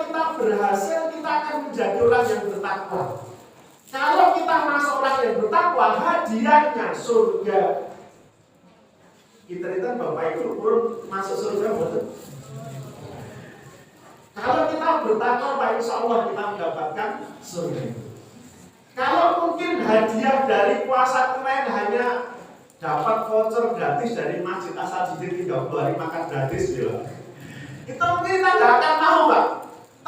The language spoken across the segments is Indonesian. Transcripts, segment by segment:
kita berhasil, kita akan menjadi orang yang bertakwa. Kalau kita masuk orang yang bertakwa, hadiahnya surga. Kita Bapak Ibu urut masuk surga betul. Kalau kita bertakwa, insya Allah kita mendapatkan surga. Kalau mungkin hadiah dari puasa kemarin hanya dapat voucher gratis dari Masjid Asadidin 30 hari makan gratis, ya. Itu mungkin kita nggak akan mau, Pak.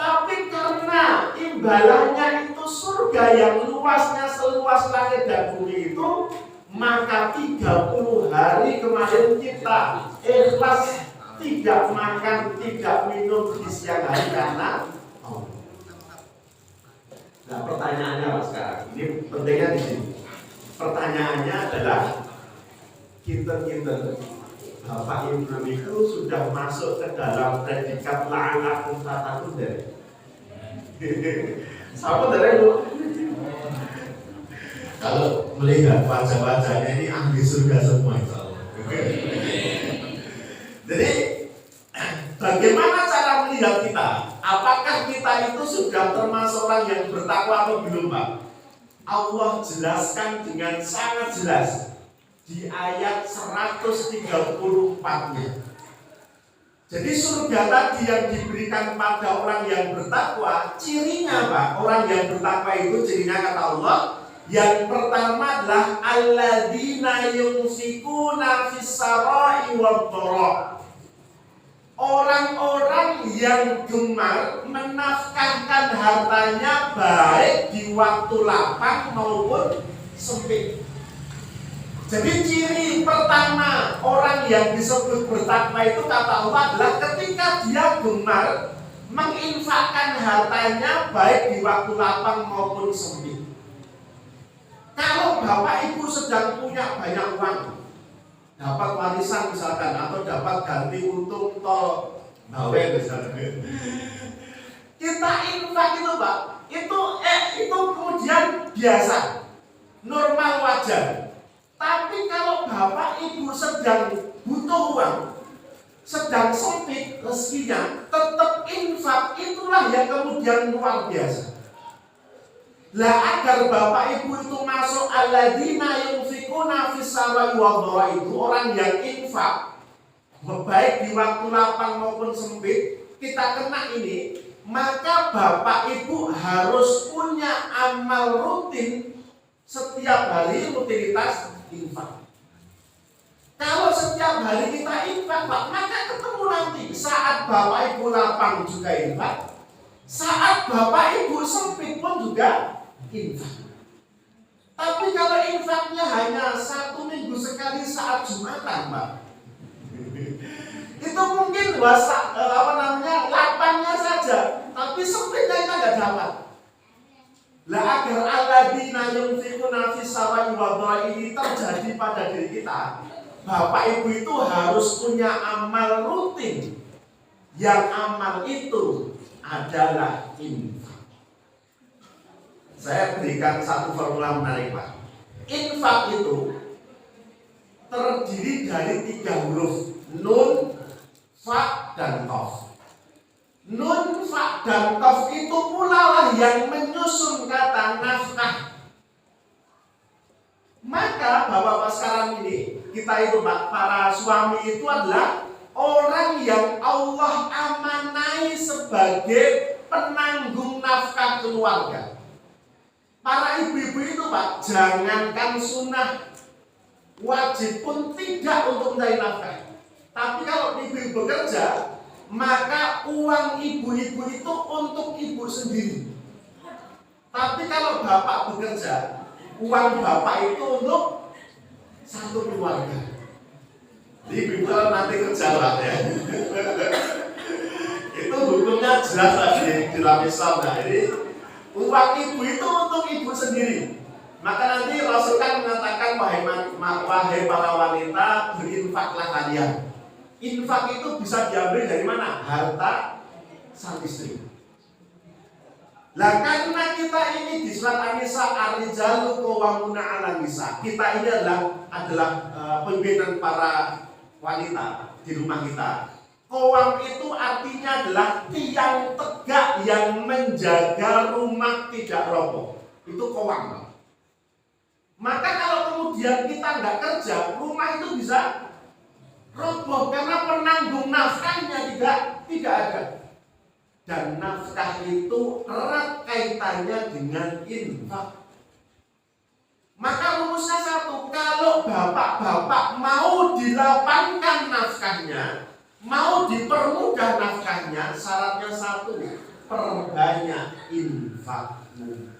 Tapi karena imbalannya itu surga yang luasnya seluas langit dan bumi itu, maka 30 hari kemarin kita ikhlas tidak makan, tidak minum di siang hari karena Nah, pertanyaannya Pak sekarang, ini pentingnya di sini. Pertanyaannya adalah kinten-kinten Bapak Ibu itu sudah masuk ke dalam predikat la'alakum tatakun dari. Sama dari Bu. Kalau melihat wajah-wajahnya ini ahli surga semua itu. Jadi bagaimana cara melihat kita? Apakah kita itu sudah termasuk orang yang bertakwa atau belum, Pak? Allah jelaskan dengan sangat jelas di ayat 134-nya. Jadi surga tadi yang diberikan pada orang yang bertakwa, cirinya Pak, orang yang bertakwa itu cirinya kata Allah, yang pertama adalah alladzina yunfikuna fis-sarai wad-dharra. Orang-orang yang gemar menafkahkan hartanya baik di waktu lapang maupun sempit. Jadi ciri pertama orang yang disebut bertakwa itu kata Allah adalah ketika dia gemar menginfakkan hartanya baik di waktu lapang maupun sempit. Kalau Bapak Ibu sedang punya banyak uang, dapat warisan misalkan atau dapat ganti untung tol Bawe misalkan, kita infak itu Pak, itu kemudian biasa, normal, wajar. Tapi kalau Bapak Ibu sedang butuh uang, sedang sempit rezekinya, tetap infak, itulah yang kemudian luar biasa. Lah agar Bapak Ibu itu masuk alladzina yunfikuna fis-sarai wad-dharra itu orang yang infak baik di waktu lapang maupun sempit, kita kena ini, maka Bapak Ibu harus punya amal rutin setiap hari, rutinitas infak. Kalau setiap hari kita infak, Pak, maka ketemu nanti saat Bapak Ibu lapang juga infak, saat Bapak Ibu sempit pun juga infak. Tapi kalau infaknya hanya 1 minggu sekali saat Jumatan, Pak, itu mungkin lapangnya saja, tapi sempitnya kita nggak dapat. Lah agar alladzina yunfikuna fis-sarai wad-dharra ini terjadi pada diri kita, Bapak Ibu itu harus punya amal rutin, yang amal itu adalah infak. Saya berikan satu formula menarik, Pak. Infak itu terdiri dari 3 huruf, nun, fa, dan qaf. Nun, fa, dan qaf itu pula lah yang menyusun kata nafkah. Maka Bapak-bapak sekarang ini, kita itu Pak, para suami itu adalah orang yang Allah amanai sebagai penanggung nafkah keluarga. Para ibu-ibu itu Pak, jangankan sunnah, wajib pun tidak untuk mencari nafkah. Tapi kalau ibu bekerja, maka uang ibu-ibu itu untuk ibu sendiri. Tapi kalau bapak bekerja, uang bapak itu untuk satu keluarga. Jadi ibu nanti kerja Pak ya. Itu hukumnya jelas lagi di dalam Islam. Nah, ini uang ibu itu untuk ibu sendiri. Maka nanti Rasul kan mengatakan wahai para wanita, berinfaklah kalian. Infak itu bisa diambil dari mana? Harta sang istri. Lah karena kita ini di surat An-Nisa ar-rijalu qawwamuna 'alan nisa. Kita ini adalah pimpinan para wanita di rumah kita. Qawwam itu artinya adalah tiang tegak yang menjaga rumah tidak roboh. Itu keuangan. Maka kalau kemudian kita nggak kerja, rumah itu bisa roboh karena penanggung nafkahnya tidak ada. Dan nafkah itu erat kaitannya dengan infak. Maka rumusnya satu, kalau bapak-bapak mau dilapangkan nafkahnya, mau dipermudah nafkahnya, syaratnya satu, perbanyak infakmu.